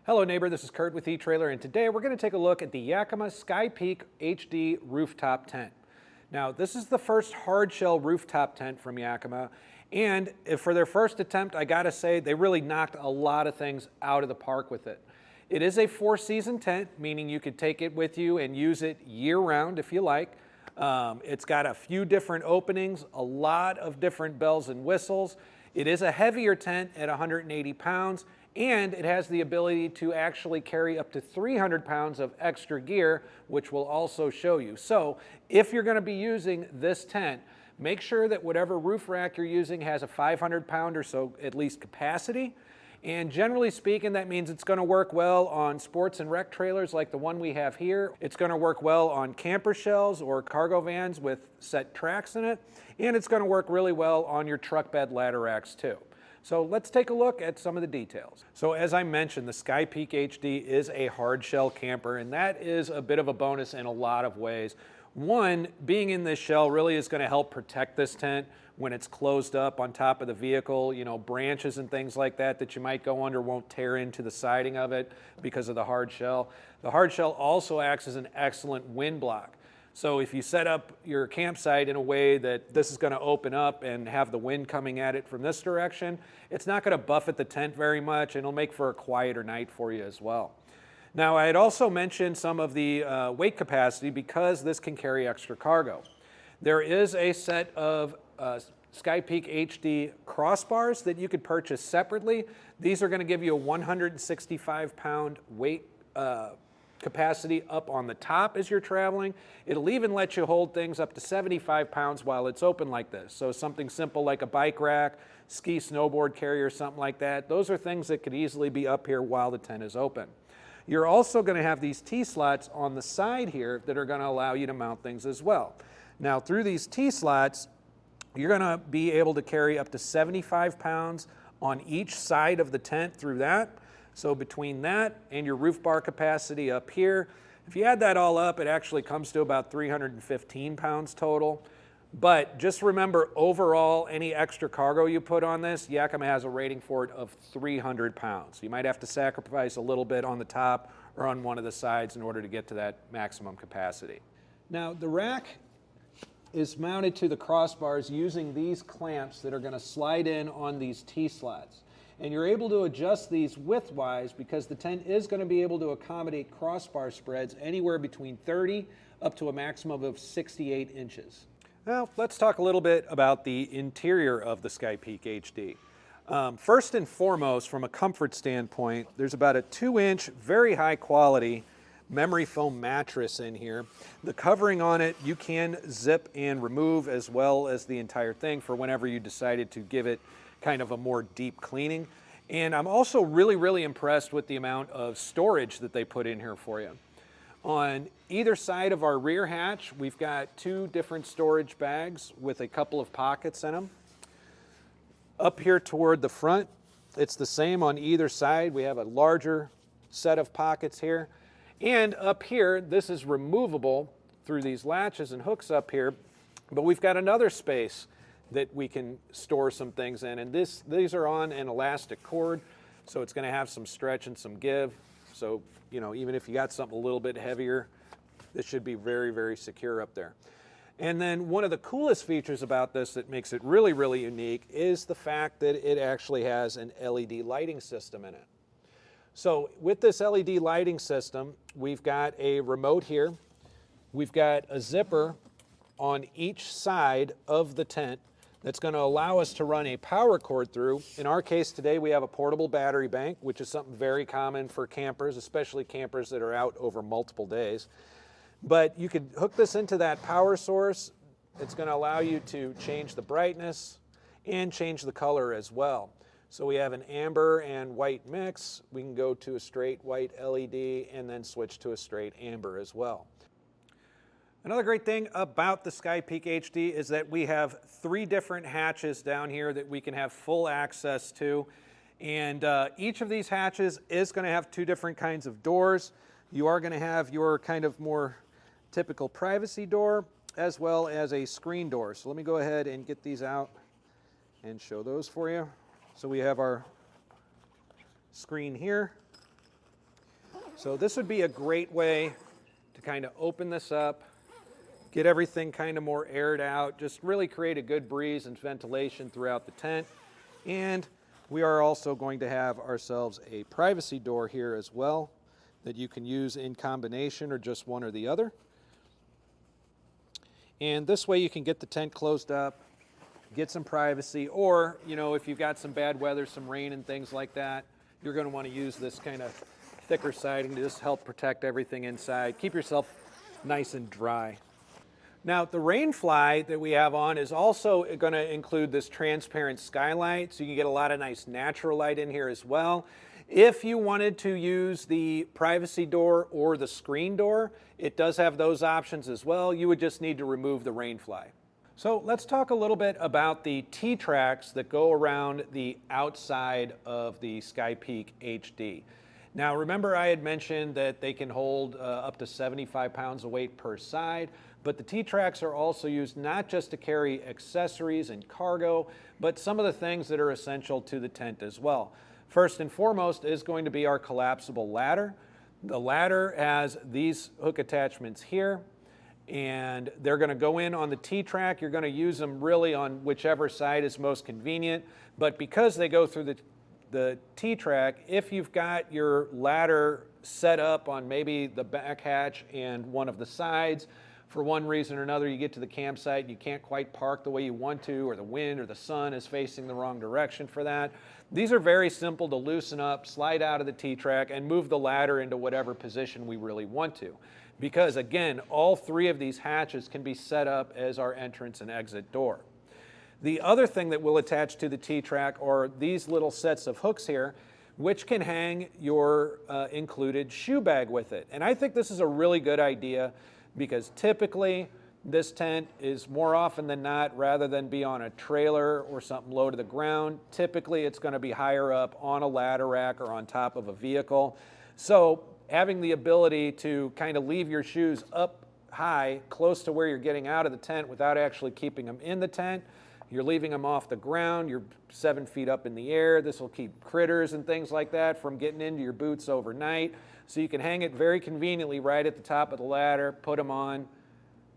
Hello neighbor, this is Curt with eTrailer, and today we're going to take a look at the Yakima SkyPeak HD Rooftop Tent. Now this is the first hardshell rooftop tent from Yakima, and for their first attempt, I gotta say they really knocked a lot of things out of the park with it. It is a 4-season tent, meaning you could take it with you and use it year-round if you like. It's got a few different openings, a lot of different bells and whistles. It is a heavier tent at 180 pounds, and it has the ability to actually carry up to 300 pounds of extra gear, which we'll also show you. So if you're going to be using this tent, make sure that whatever roof rack you're using has a 500 pound or so at least capacity. And generally speaking, that means it's going to work well on sports and rec trailers like the one we have here. It's going to work well on camper shells or cargo vans with set tracks in it. And it's going to work really well on your truck bed ladder racks too. So let's take a look at some of the details. So as I mentioned, the SkyPeak HD is a hardshell camper, and that is a bit of a bonus in a lot of ways. One, being in this shell really is going to help protect this tent when it's closed up on top of the vehicle. You know, branches and things like that that you might go under won't tear into the siding of it because of the hard shell. The hard shell also acts as an excellent wind block. So if you set up your campsite in a way that this is going to open up and have the wind coming at it from this direction, it's not going to buffet the tent very much, and it'll make for a quieter night for you as well. Now, I had also mentioned some of the weight capacity because this can carry extra cargo. There is a set of SkyPeak HD crossbars that you could purchase separately. These are going to give you a 165-pound weight capacity up on the top as you're traveling. It'll even let you hold things up to 75 pounds while it's open like this. So something simple like a bike rack, ski snowboard carrier, something like that. Those are things that could easily be up here while the tent is open. You're also going to have these T-slots on the side here that are going to allow you to mount things as well. Now through these T-slots, you're going to be able to carry up to 75 pounds on each side of the tent through that. So between that and your roof bar capacity up here, if you add that all up, it actually comes to about 315 pounds total. But just remember, overall, any extra cargo you put on this, Yakima has a rating for it of 300 pounds. You might have to sacrifice a little bit on the top or on one of the sides in order to get to that maximum capacity. Now, the rack is mounted to the crossbars using these clamps that are going to slide in on these T-slots. And you're able to adjust these width-wise because the tent is going to be able to accommodate crossbar spreads anywhere between 30 up to a maximum of 68 inches. Now, let's talk a little bit about the interior of the SkyPeak HD. First and foremost, from a comfort standpoint, there's about a 2-inch, very high quality memory foam mattress in here. The covering on it, you can zip and remove as well as the entire thing for whenever you decided to give it kind of a more deep cleaning. And I'm also really impressed with the amount of storage that they put in here for you. On either side of our rear hatch, we've got 2 different storage bags with a couple of pockets in them. Up here toward the front, it's the same on either side. We have a larger set of pockets here. And up here, this is removable through these latches and hooks up here, but we've got another space that we can store some things in. And these are on an elastic cord, so it's going to have some stretch and some give. So, you know, even if you got something a little bit heavier, this should be very secure up there. And then one of the coolest features about this that makes it really unique is the fact that it actually has an LED lighting system in it. So with this LED lighting system, we've got a remote here. We've got a zipper on each side of the tent that's going to allow us to run a power cord through. In our case today, we have a portable battery bank, which is something very common for campers, especially campers that are out over multiple days. But you could hook this into that power source. It's going to allow you to change the brightness and change the color as well. So we have an amber and white mix. We can go to a straight white LED and then switch to a straight amber as well. Another great thing about the SkyPeak HD is that we have 3 different hatches down here that we can have full access to. And each of these hatches is going to have 2 different kinds of doors. You are going to have your kind of more typical privacy door as well as a screen door. So let me go ahead and get these out and show those for you. So we have our screen here, So this would be a great way to kind of open this up, get everything kind of more aired out, just really create a good breeze and ventilation throughout the tent. And we are also going to have ourselves a privacy door here as well that you can use in combination or just one or the other. And this way you can get the tent closed up, get some privacy, or, you know, if you've got some bad weather, some rain and things like that, you're going to want to use this kind of thicker siding to just help protect everything inside. Keep yourself nice and dry. Now, the rain fly that we have on is also going to include this transparent skylight, so you can get a lot of nice natural light in here as well. If you wanted to use the privacy door or the screen door, it does have those options as well. You would just need to remove the rain fly. So let's talk a little bit about the T-tracks that go around the outside of the SkyPeak HD. Now, remember I had mentioned that they can hold up to 75 pounds of weight per side, but the T-tracks are also used not just to carry accessories and cargo, but some of the things that are essential to the tent as well. First and foremost is going to be our collapsible ladder. The ladder has these hook attachments here, and they're going to go in on the T-track. You're going to use them really on whichever side is most convenient, but because they go through the T-track, if you've got your ladder set up on maybe the back hatch and one of the sides, for one reason or another, you get to the campsite and you can't quite park the way you want to, or the wind or the sun is facing the wrong direction for that. These are very simple to loosen up, slide out of the T-track, and move the ladder into whatever position we really want to. Because again, all three of these hatches can be set up as our entrance and exit door. The other thing that will attach to the T-track are these little sets of hooks here, which can hang your included shoe bag with it. And I think this is a really good idea, because typically this tent is more often than not, rather than be on a trailer or something low to the ground, typically it's going to be higher up on a ladder rack or on top of a vehicle. So having the ability to kind of leave your shoes up high, close to where you're getting out of the tent without actually keeping them in the tent, you're leaving them off the ground, you're 7 feet up in the air. This will keep critters and things like that from getting into your boots overnight. So you can hang it very conveniently right at the top of the ladder, put them on,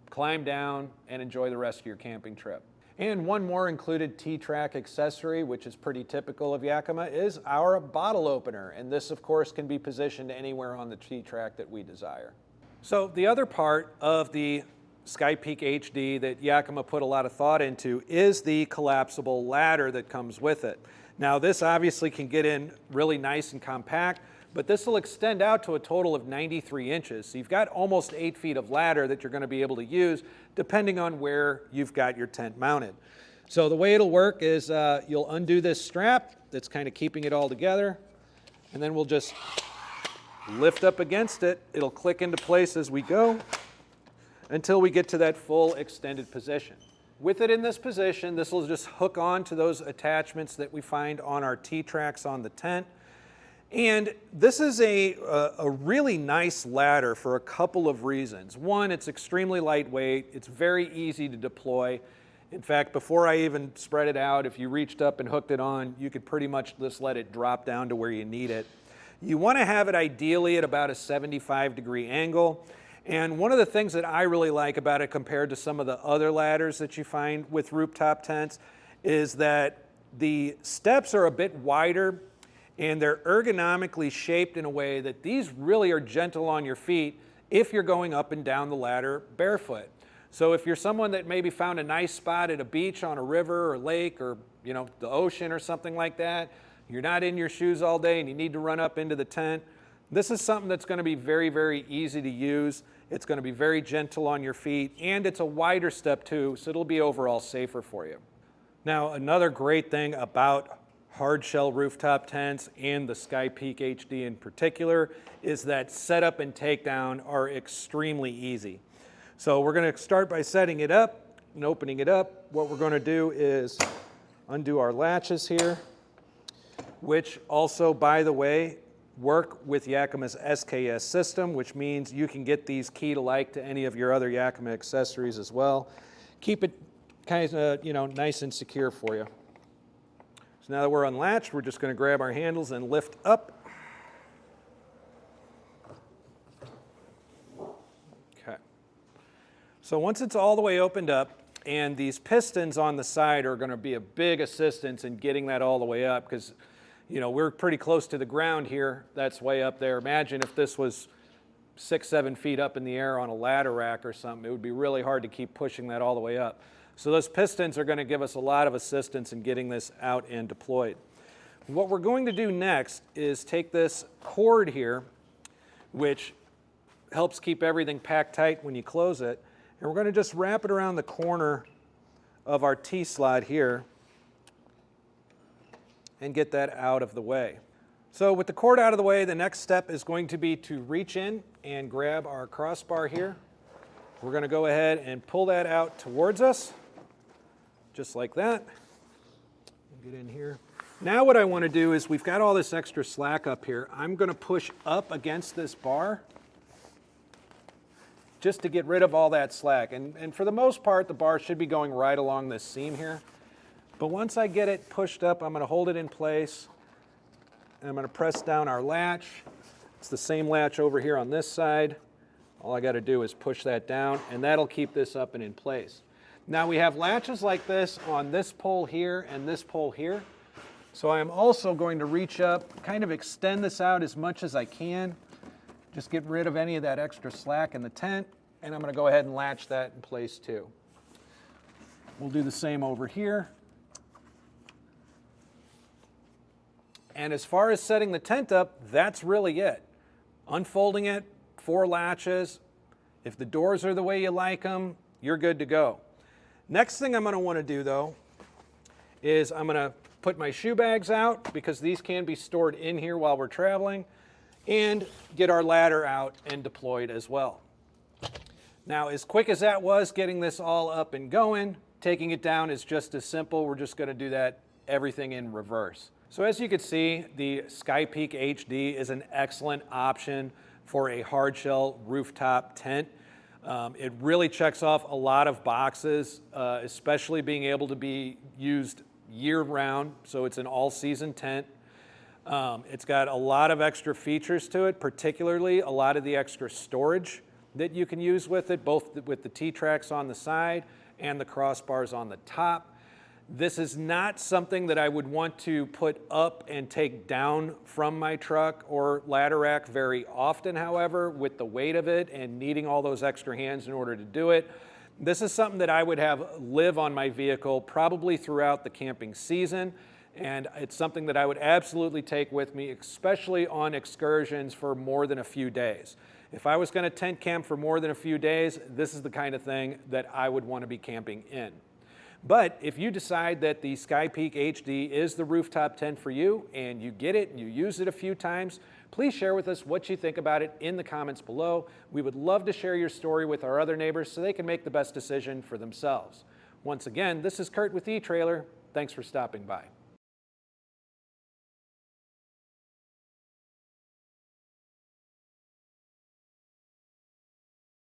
climb down, and enjoy the rest of your camping trip. And one more included T-track accessory, which is pretty typical of Yakima, is our bottle opener. And this, of course, can be positioned anywhere on the T-track that we desire. So the other part of the SkyPeak HD that Yakima put a lot of thought into is the collapsible ladder that comes with it. Now, this obviously can get in really nice and compact, but this will extend out to a total of 93 inches. So you've got almost 8 feet of ladder that you're going to be able to use depending on where you've got your tent mounted. So the way it'll work is you'll undo this strap that's kind of keeping it all together, and then we'll just lift up against it. It'll click into place as we go until we get to that full extended position. With it in this position, this will just hook on to those attachments that we find on our T-tracks on the tent. And this is a really nice ladder for a couple of reasons. One, it's extremely lightweight. It's very easy to deploy. In fact, before I even spread it out, if you reached up and hooked it on, you could pretty much just let it drop down to where you need it. You want to have it ideally at about a 75-degree angle. And one of the things that I really like about it compared to some of the other ladders that you find with rooftop tents is that the steps are a bit wider, and they're ergonomically shaped in a way that these really are gentle on your feet if you're going up and down the ladder barefoot. So if you're someone that maybe found a nice spot at a beach on a river or lake or the ocean or something like that, you're not in your shoes all day and you need to run up into the tent, this is something that's going to be very, very easy to use. It's going to be very gentle on your feet, and it's a wider step too, so it'll be overall safer for you. Now, another great thing about Hardshell Rooftop Tents and the SkyPeak HD in particular is that setup and takedown are extremely easy. So we're going to start by setting it up and opening it up. What we're going to do is undo our latches here, which also, by the way, work with Yakima's SKS system, which means you can get these key-alike to any of your other Yakima accessories as well. Keep it kind of nice and secure for you. So now that we're unlatched, we're just going to grab our handles and lift up. So once it's all the way opened up, and these pistons on the side are going to be a big assistance in getting that all the way up, because we're pretty close to the ground here. That's way up there. Imagine if this was 6-7 feet up in the air on a ladder rack or something. It would be really hard to keep pushing that all the way up. So those pistons are going to give us a lot of assistance in getting this out and deployed. What we're going to do next is take this cord here, which helps keep everything packed tight when you close it, and we're going to just wrap it around the corner of our T-slot here and get that out of the way. So with the cord out of the way, the next step is going to be to reach in and grab our crossbar here. We're going to go ahead and pull that out towards us, just like that. Get in here. Now what I want to do is, we've got all this extra slack up here. I'm going to push up against this bar just to get rid of all that slack. And for the most part, the bar should be going right along this seam here. But once I get it pushed up, I'm going to hold it in place. And I'm going to press down our latch. It's the same latch over here on this side. All I got to do is push that down, and that'll keep this up and in place. Now we have latches like this on this pole here and this pole here. So I'm also going to reach up, kind of extend this out as much as I can. Just get rid of any of that extra slack in the tent, and I'm going to go ahead and latch that in place too. We'll do the same over here. And as far as setting the tent up, that's really it. Unfolding it, 4 latches. If the doors are the way you like them, you're good to go. Next thing I'm going to want to do though is I'm going to put my shoe bags out, because these can be stored in here while we're traveling, and get our ladder out and deployed as well. Now, as quick as that was getting this all up and going, taking it down is just as simple. We're just going to do that, everything in reverse. So as you can see, the SkyPeak HD is an excellent option for a hardshell rooftop tent. It really checks off a lot of boxes, especially being able to be used year-round, so it's an all-season tent. It's got a lot of extra features to it, particularly a lot of the extra storage that you can use with it, both with the T-tracks on the side and the crossbars on the top. This is not something that I would want to put up and take down from my truck or ladder rack very often, however, with the weight of it and needing all those extra hands in order to do it. This is something that I would have live on my vehicle probably throughout the camping season, and it's something that I would absolutely take with me, especially on excursions for more than a few days. If I was going to tent camp for more than a few days, this is the kind of thing that I would want to be camping in. But if you decide that the SkyPeak HD is the rooftop tent for you, and you get it and you use it a few times, please share with us what you think about it in the comments below. We would love to share your story with our other neighbors so they can make the best decision for themselves. Once again, this is Curt with eTrailer. Thanks for stopping by.